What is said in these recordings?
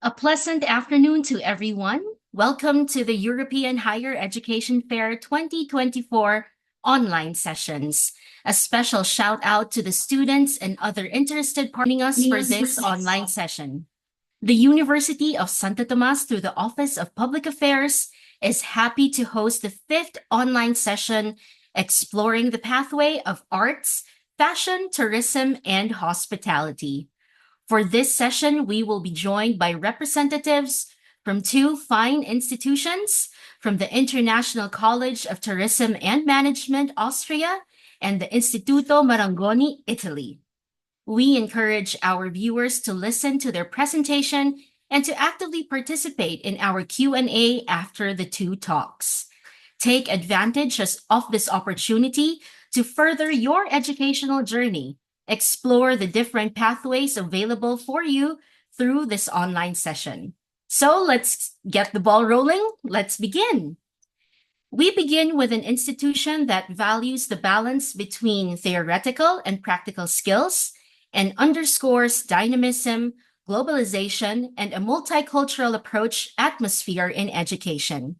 A pleasant afternoon to everyone. Welcome to the European Higher Education Fair 2024 online sessions. A special shout out to the students and other interested parties joining us for this online session. The University of Santo Tomas, through the Office of Public Affairs, is happy to host the fifth online session exploring the pathway of arts, fashion, tourism, and hospitality. For this session, we will be joined by representatives from two fine institutions, from the International College of Tourism and Management, Austria, and the Istituto Marangoni, Italy. We encourage our viewers to listen to their presentation and to actively participate in our Q&A after the two talks. Take advantage of this opportunity to further your educational journey. Explore the different pathways available for you through this online session. So let's get the ball rolling. Let's begin. We begin with an institution that values the balance between theoretical and practical skills and underscores dynamism, globalization, and a multicultural approach atmosphere in education.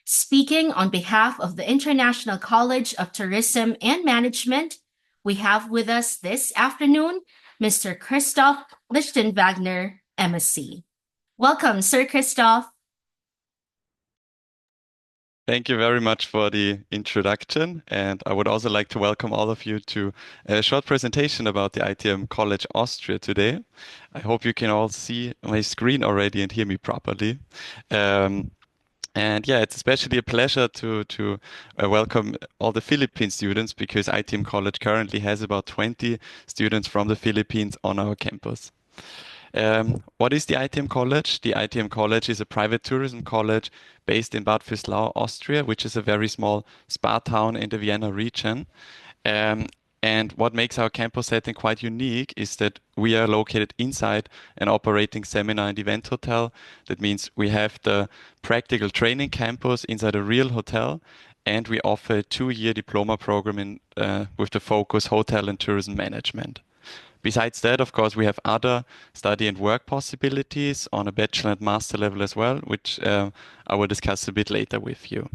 Speaking on behalf of the International College of Tourism and Management, we have with us this afternoon Mr. Christoph Lichtenwagner, MSc. Welcome, Sir Christoph. Thank you very much for the introduction, and I would also like to welcome all of you to a short presentation about the ITM College Austria today. I hope you can all see my screen already and hear me properly. And yeah, it's especially a pleasure to welcome all the Philippine students because ITM College currently has about 20 students from the Philippines on our campus. What is the ITM College? The ITM College is a private tourism college based in Bad Vöslau, Austria, which is a very small spa town in the Vienna region. And what makes our campus setting quite unique is that we are located inside an operating seminar and event hotel. That means we have the practical training campus inside a real hotel, and we offer a 2-year diploma program with the focus hotel and tourism management. Besides that, of course, we have other study and work possibilities on a bachelor and master level as well, which I will discuss a bit later with you.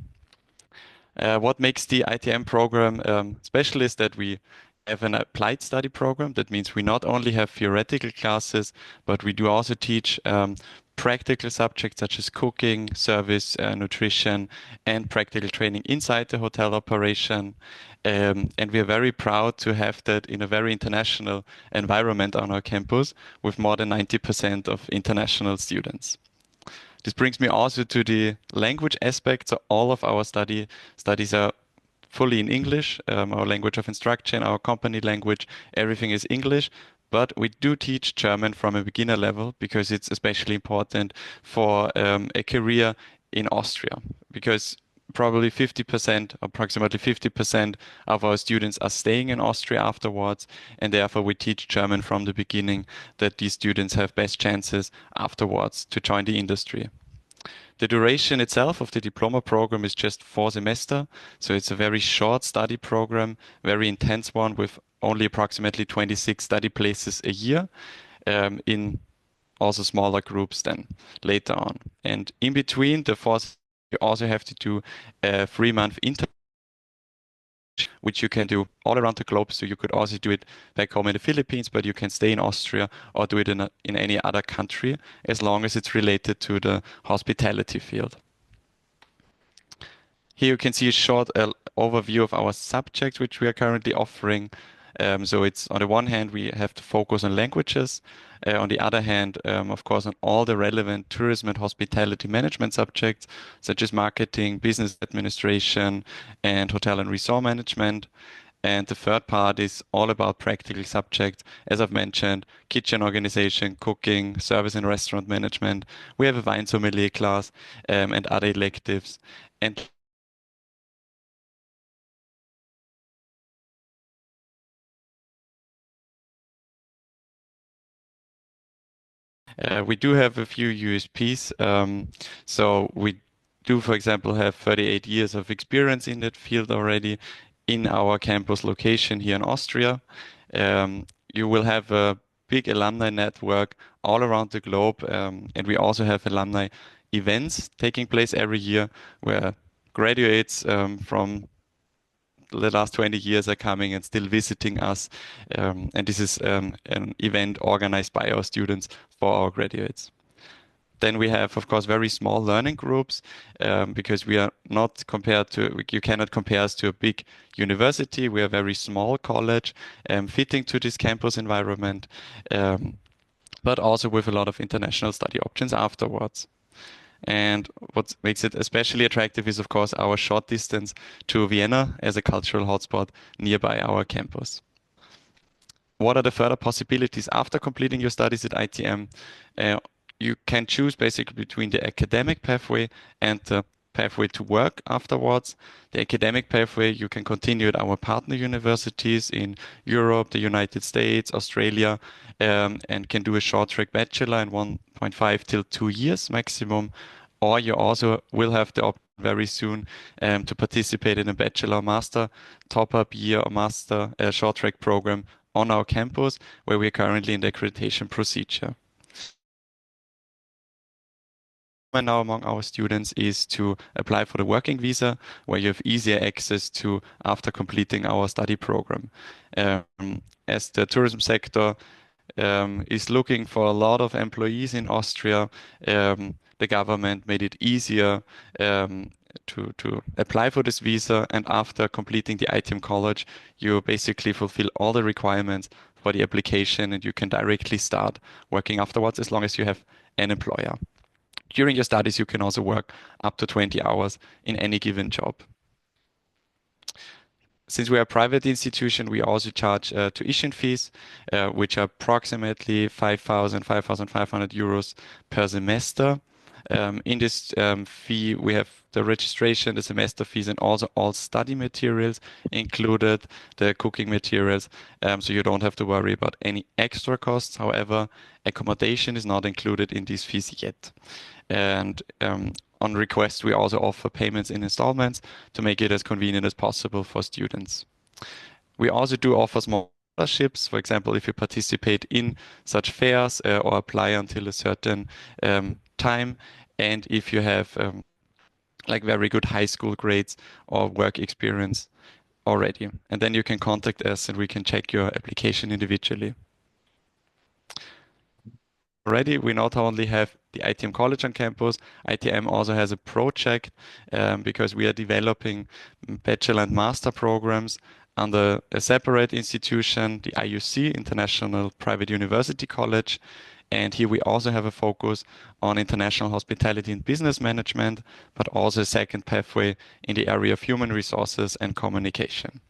What makes the ITM program special is that we have an applied study program. That means we not only have theoretical classes, but we do also teach practical subjects such as cooking, service, nutrition, and practical training inside the hotel operation. And we are very proud to have that in a very international environment on our campus with more than 90% of international students. This brings me also to the language aspect. So all of our studies are fully in English. Our language of instruction, our company language, everything is English. But we do teach German from a beginner level because it's especially important for a career in Austria. Because probably 50%, approximately 50% of our students are staying in Austria afterwards, and therefore we teach German from the beginning that these students have best chances afterwards to join the industry. The duration itself of the diploma program is just 4 semesters, so it's a very short study program, very intense one with only approximately 26 study places a year, in also smaller groups then later on. And in between the 4, you also have to do a 3-month internship, which you can do all around the globe. So you could also do it back home in the Philippines, but you can stay in Austria or do it in any other country as long as it's related to the hospitality field. Here you can see a short overview of our subjects which we are currently offering. So it's on the one hand, we have to focus on languages. On the other hand, of course, on all the relevant tourism and hospitality management subjects, such as marketing, business administration, and hotel and resort management. And the third part is all about practical subjects. As I've mentioned, kitchen organization, cooking, service and restaurant management. We have a wine sommelier class, and other electives. And we do have a few USPs. So we do, for example, have 38 years of experience in that field already in our campus location here in Austria. You will have a big alumni network all around the globe, and we also have alumni events taking place every year where graduates from the last 20 years are coming and still visiting us. And this is an event organized by our students for our graduates. Then we have, of course, very small learning groups because we are not compared to, you cannot compare us to a big university. We are a very small college fitting to this campus environment, but also with a lot of international study options afterwards. And what makes it especially attractive is, of course, our short distance to Vienna as a cultural hotspot nearby our campus. What are the further possibilities after completing your studies at ITM? You can choose basically between the academic pathway and the pathway to work afterwards. The academic pathway, you can continue at our partner universities in Europe, the United States, Australia, and can do a short track bachelor in 1.5 till 2 years maximum. Or you also will have the option very soon to participate in a bachelor master top-up year or master short track program on our campus, where we are currently in the accreditation procedure. Now among our students is to apply for the working visa, where you have easier access to after completing our study program. As the tourism sector is looking for a lot of employees in Austria, the government made it easier to apply for this visa. And after completing the ITM college, you basically fulfill all the requirements for the application and you can directly start working afterwards as long as you have an employer. During your studies, you can also work up to 20 hours in any given job. Since we are a private institution, we also charge tuition fees, which are approximately 5,500 euros per semester. In this fee, we have the registration, the semester fees, and also all study materials included, the cooking materials, so you don't have to worry about any extra costs. However, accommodation is not included in these fees yet. And on request, we also offer payments in installments to make it as convenient as possible for students. We also do offer small scholarships. For example, if you participate in such fairs or apply until a certain time, and if you have like very good high school grades or work experience already. And then you can contact us and we can check your application individually. Already, we not only have the ITM College on campus, ITM also has a project because we are developing bachelor and master programs under a separate institution, the IUC, International Private University College. And here we also have a focus on international hospitality and business management, but also a second pathway in the area of human resources and communication.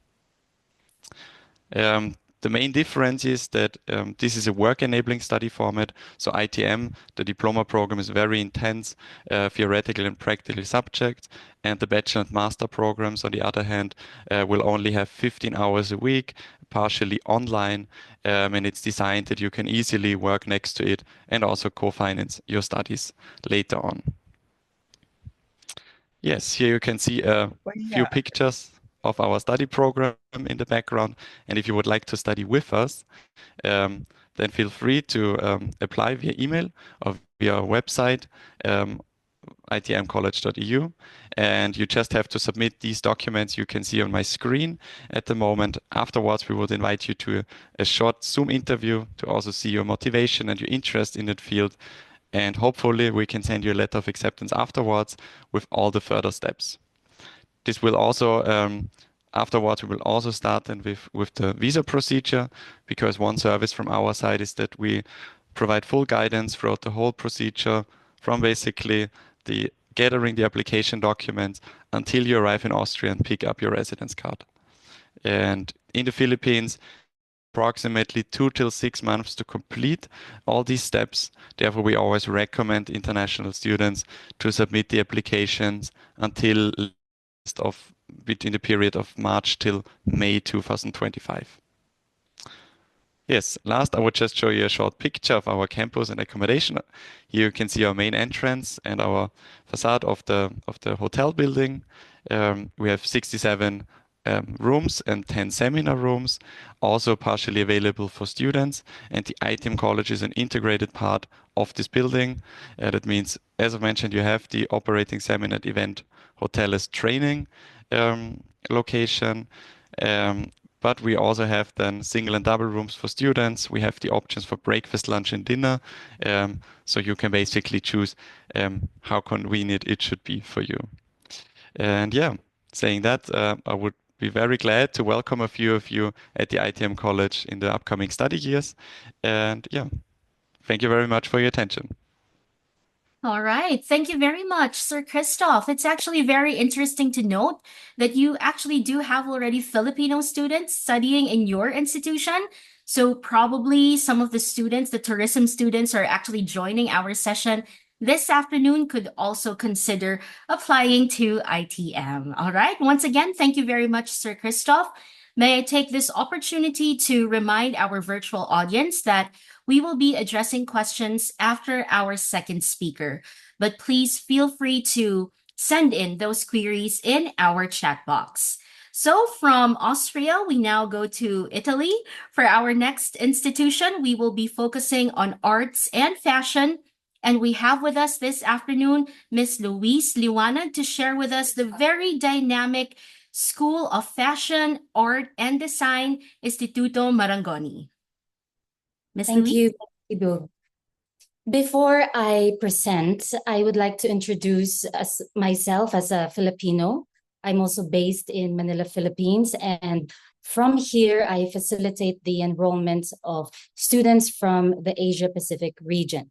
The main difference is that this is a work-enabling study format. So ITM, the diploma program, is very intense, theoretical and practical subjects. And the bachelor and master programs, on the other hand, will only have 15 hours a week, partially online. And it's designed that you can easily work next to it and also co-finance your studies later on. Yes, here you can see a few pictures of our study program in the background. And if you would like to study with us, then feel free to apply via email or via our website, itmcollege.eu. And you just have to submit these documents you can see on my screen at the moment. Afterwards, we would invite you to a short Zoom interview to also see your motivation and your interest in that field. And hopefully we can send you a letter of acceptance afterwards with all the further steps. This will also, afterwards, we will also start then with the visa procedure, because one service from our side is that we provide full guidance throughout the whole procedure, from basically the gathering the application documents until you arrive in Austria and pick up your residence card. And in the Philippines, approximately 2 till 6 months to complete all these steps. Therefore, we always recommend international students to submit the applications until between the period of March till May 2025. Yes, last I would just show you a short picture of our campus and accommodation. Here you can see our main entrance and our facade of the hotel building. We have 67 rooms and 10 seminar rooms, also partially available for students. And the ITM College is an integrated part of this building. That means, as I mentioned, you have the operating seminar event hotel as training location. Um, but we also have then single and double rooms for students. We have the options for breakfast, lunch, and dinner. So you can basically choose how convenient it should be for you. And yeah, saying that, I would be very glad to welcome a few of you at the ITM College in the upcoming study years. And yeah, thank you very much for your attention. All right. Thank you very much, Sir Christoph. It's actually very interesting to note that you actually do have already Filipino students studying in your institution. So probably some of the students, the tourism students, are actually joining our session this afternoon could also consider applying to ITM. All right. Once again, thank you very much, Sir Christoph. May I take this opportunity to remind our virtual audience that we will be addressing questions after our second speaker, but please feel free to send in those queries in our chat box. So from Austria, we now go to Italy. For our next institution, we will be focusing on arts and fashion. And we have with us this afternoon Ms. Louise Liwanag to share with us the very dynamic School of Fashion, Art, and Design, Instituto Marangoni. Ms. Thank Louise? you, Ido. Before I present, I would like to introduce myself as a Filipino. I'm also based in Manila, Philippines, and from here, I facilitate the enrollment of students from the Asia Pacific region.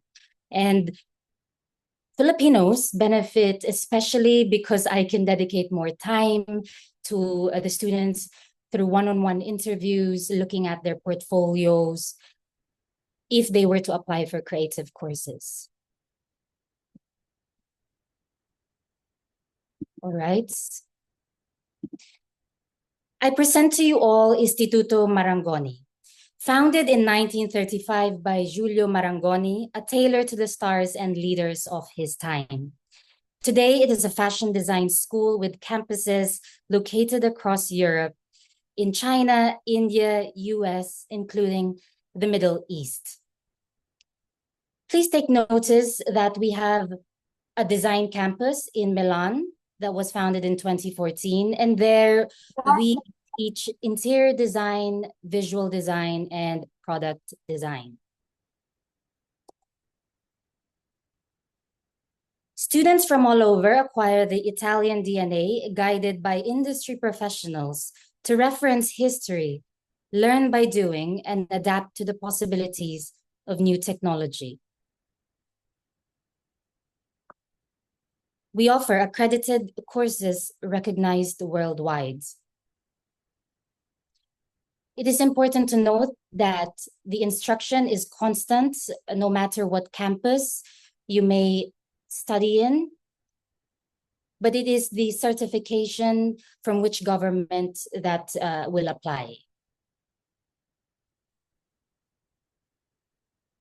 And Filipinos benefit especially because I can dedicate more time to the students through one-on-one interviews, looking at their portfolios, if they were to apply for creative courses. All right. I present to you all Instituto Marangoni. Founded in 1935 by Giulio Marangoni, a tailor to the stars and leaders of his time. Today, it is a fashion design school with campuses located across Europe, in China, India, US, including the Middle East. Please take notice that we have a design campus in Milan that was founded in 2014. And there we teach interior design, visual design, and product design. Students from all over acquire the Italian DNA guided by industry professionals to reference history, learn by doing, and adapt to the possibilities of new technology. We offer accredited courses recognized worldwide. It is important to note that the instruction is constant, no matter what campus you may study in, but it is the certification from which government that will apply.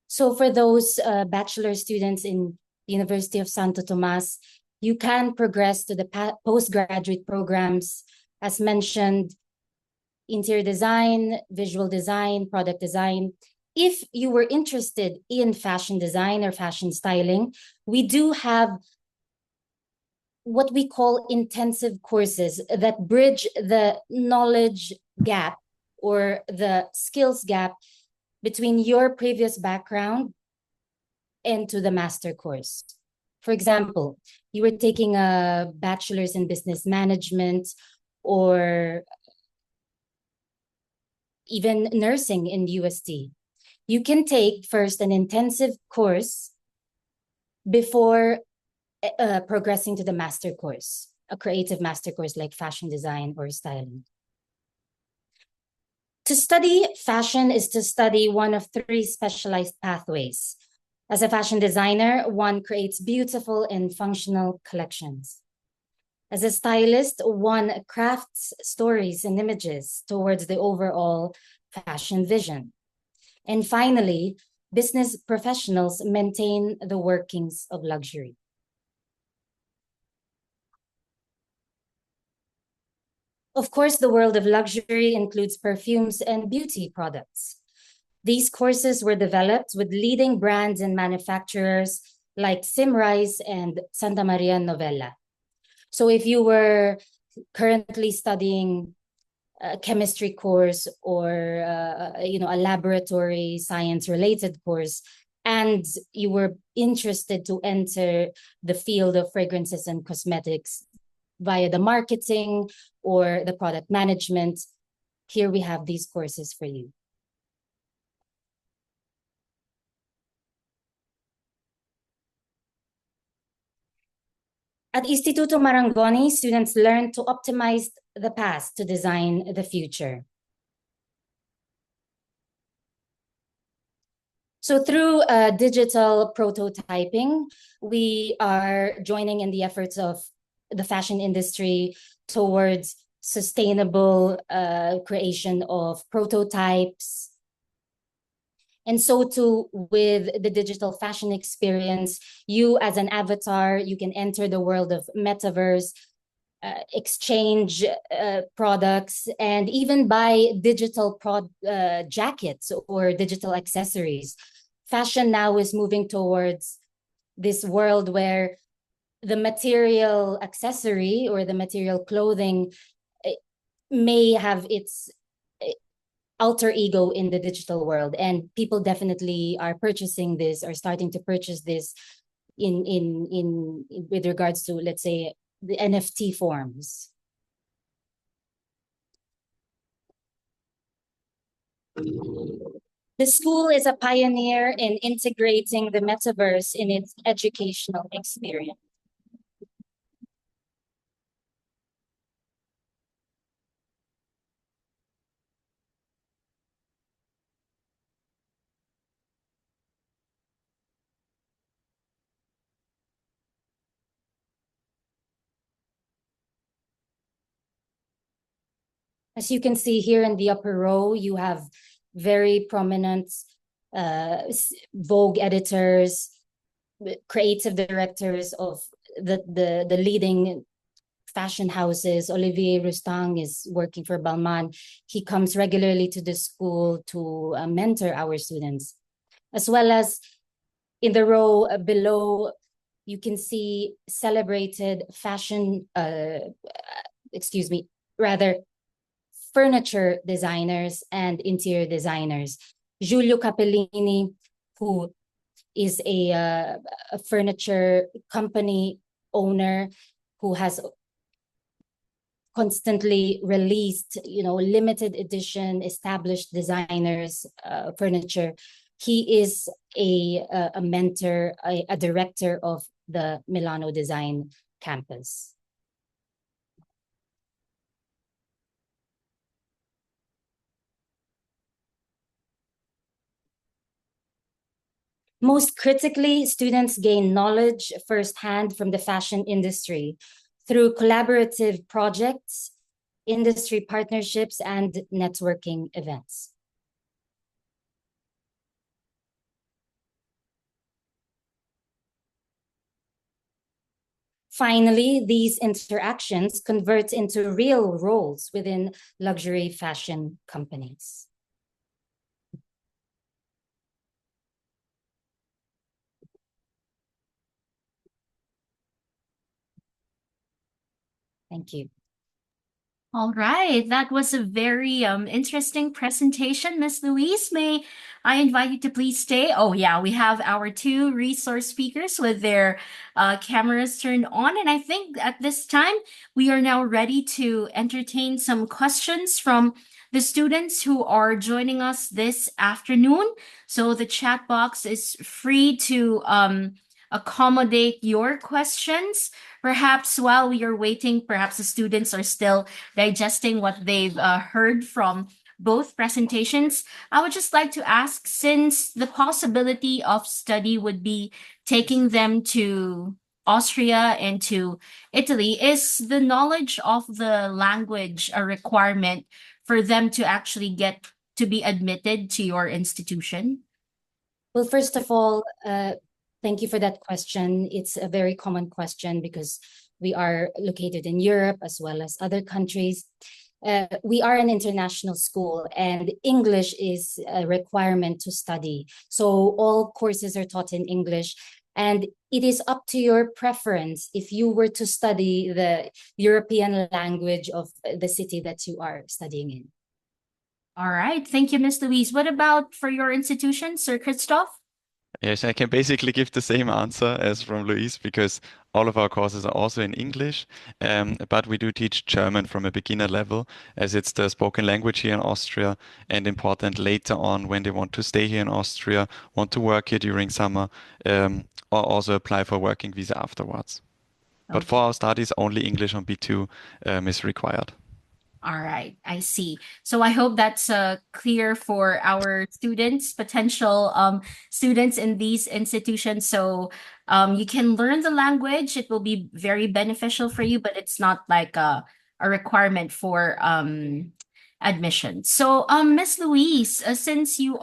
So for those bachelor students in the University of Santo Tomas, you can progress to the postgraduate programs, as mentioned, interior design, visual design, product design. If you were interested in fashion design or fashion styling, we do have what we call intensive courses that bridge the knowledge gap or the skills gap between your previous background and to the master course. For example, you were taking a bachelor's in business management or even nursing in UST. You can take first an intensive course before progressing to the master course, a creative master course like fashion design or styling. To study fashion is to study one of three specialized pathways. As a fashion designer, one creates beautiful and functional collections. As a stylist, one crafts stories and images towards the overall fashion vision. And finally, business professionals maintain the workings of luxury. Of course, the world of luxury includes perfumes and beauty products. These courses were developed with leading brands and manufacturers like Simrise and Santa Maria Novella. So if you were currently studying a chemistry course or a laboratory science related course, and you were interested to enter the field of fragrances and cosmetics via the marketing or the product management, here we have these courses for you. At Instituto Marangoni, students learn to optimize the past to design the future. So through digital prototyping, we are joining in the efforts of the fashion industry towards sustainable creation of prototypes. And so too with the digital fashion experience, you as an avatar, you can enter the world of metaverse, exchange products, and even buy digital jackets or digital accessories. Fashion now is moving towards this world where the material accessory or the material clothing may have its alter ego in the digital world, and people definitely are purchasing this or starting to purchase this in with regards to, let's say, the NFT forms. The school is a pioneer in integrating the metaverse in its educational experience. As you can see here in the upper row, you have very prominent Vogue editors, creative directors of the leading fashion houses. Olivier Roustang is working for Balmain. He comes regularly to the school to mentor our students. As well as in the row below, you can see celebrated fashion, furniture designers and interior designers. Giulio Capellini, who is a furniture company owner who has constantly released, limited edition, established designers, furniture. He is a mentor, a director of the Milano Design Campus. Most critically, students gain knowledge firsthand from the fashion industry through collaborative projects, industry partnerships, and networking events. Finally, these interactions convert into real roles within luxury fashion companies. Thank you. All right, that was a very interesting presentation, Miss Louise. May I invite you to please stay? Oh yeah, we have our two resource speakers with their cameras turned on, and I think at this time we are now ready to entertain some questions from the students who are joining us this afternoon. So the chat box is free to accommodate your questions. Perhaps while we are waiting, perhaps the students are still digesting what they've heard from both presentations. I would just like to ask, since the possibility of study would be taking them to Austria and to Italy, is the knowledge of the language a requirement for them to actually get to be admitted to your institution? Well, first of all, thank you for that question. It's a very common question because we are located in Europe as well as other countries. we are an international school and English is a requirement to study. So all courses are taught in English. And it is up to your preference if you were to study the European language of the city that you are studying in. All right. Thank you, Miss Louise. What about for your institution, Sir Christoph? Yes, I can basically give the same answer as from Luis because all of our courses are also in English, but we do teach German from a beginner level as it's the spoken language here in Austria and important later on when they want to stay here in Austria, want to work here during summer, or also apply for working visa afterwards. But for Okay. our studies, only English on B2 is required. All right, I see. So I hope that's clear for our students, potential students in these institutions. So you can learn the language. It will be very beneficial for you, but it's not like a requirement for admission. So Miss Louise, since you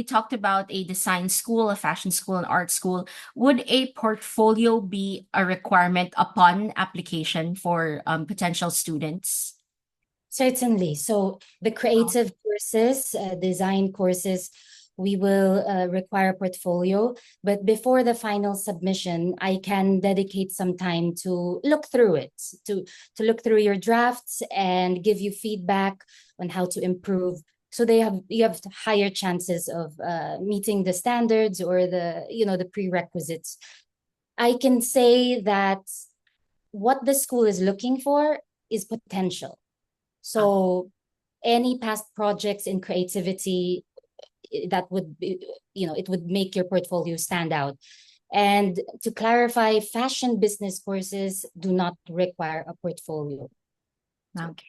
talked about a design school, a fashion school, an art school, would a portfolio be a requirement upon application for potential students? Certainly. So the creative courses, design courses, we will require a portfolio. But before the final submission, I can dedicate some time to look through it, to look through your drafts and give you feedback on how to improve. So you have higher chances of meeting the standards or the prerequisites. I can say that what the school is looking for is potential. So any past projects in creativity that would be, it would make your portfolio stand out. And to clarify, fashion business courses do not require a portfolio. Okay.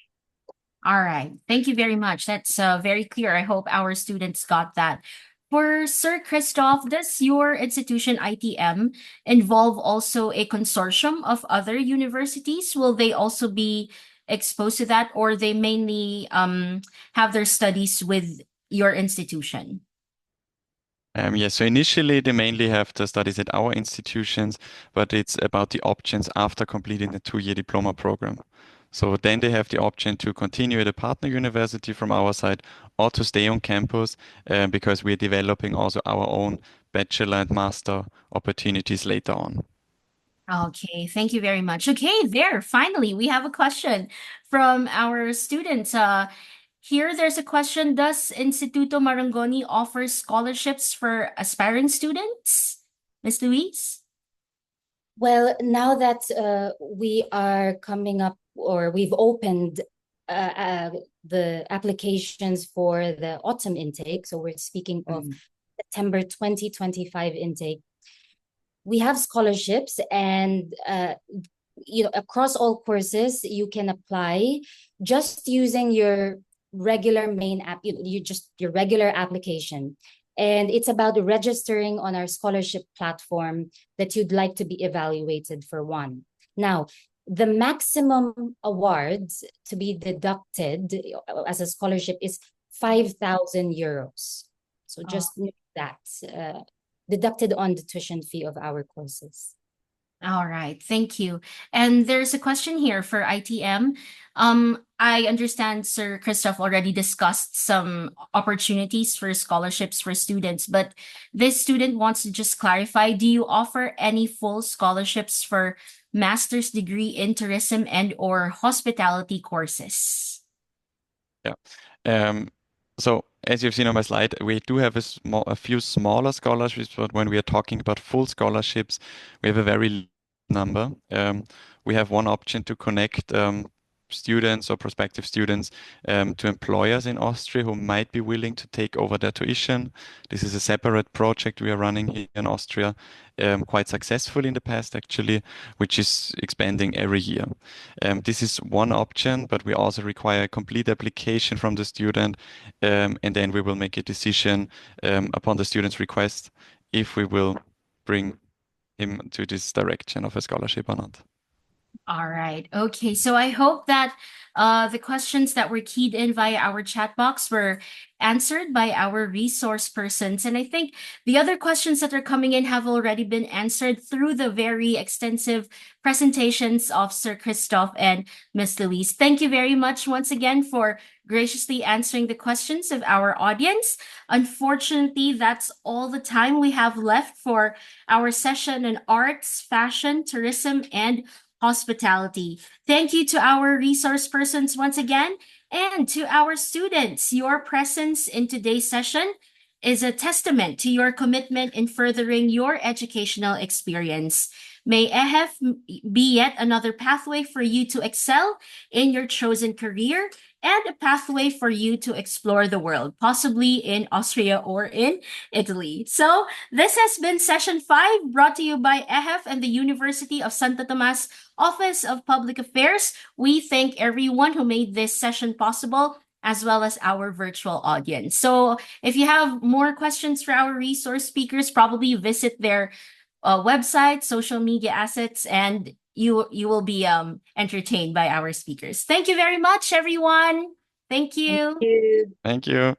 All right. Thank you very much. That's very clear. I hope our students got that. For Sir Christoph, does your institution ITM involve also a consortium of other universities? Will they also be exposed to that, or they mainly have their studies with your institution? Yeah, so initially they mainly have the studies at our institutions, but it's about the options after completing the 2-year diploma program. So then they have the option to continue at a partner university from our side or to stay on campus because we're developing also our own bachelor and master opportunities later on. Okay, thank you very much. Okay, there, finally, we have a question from our students. Here, there's a question. Does Instituto Marangoni offer scholarships for aspiring students? Miss Louise? Well, now that we are coming up or we've opened the applications for the autumn intake, so we're speaking of September 2025 intake, we have scholarships and across all courses you can apply just using your regular main app, your regular application. And it's about registering on our scholarship platform that you'd like to be evaluated for one. Now, the maximum awards to be deducted as a scholarship is 5,000 euros. So just know that deducted on the tuition fee of our courses. All right, thank you. And there's a question here for ITM. I understand Sir Christoph already discussed some opportunities for scholarships for students, but this student wants to just clarify, do you offer any full scholarships for master's degree in tourism and or hospitality courses? Yeah. So as you've seen on my slide, we do have a few smaller scholarships, but when we are talking about full scholarships, we have a very number. We have one option to connect students or prospective students to employers in Austria who might be willing to take over their tuition. This is a separate project we are running here in Austria, quite successful in the past actually, which is expanding every year. This is one option, but we also require a complete application from the student, and then we will make a decision upon the student's request if we will bring him to this direction of a scholarship or not. All right. Okay. So I hope that the questions that were keyed in via our chat box were answered by our resource persons. And I think the other questions that are coming in have already been answered through the very extensive presentations of Sir Christoph and Miss Louise. Thank you very much once again for graciously answering the questions of our audience. Unfortunately, that's all the time we have left for our session in arts, fashion, tourism, and hospitality. Thank you to our resource persons once again, and to our students. Your presence in today's session is a testament to your commitment in furthering your educational experience. May EHEF be yet another pathway for you to excel in your chosen career and a pathway for you to explore the world, possibly in Austria or in Italy. So, this has been session 5 brought to you by EHEF and the University of Santo Tomas Office of Public Affairs. We thank everyone who made this session possible, as well as our virtual audience. So if you have more questions for our resource speakers, probably visit their website, social media assets, and you will be entertained by our speakers. Thank you very much, everyone. Thank Thank you. you. Thank you.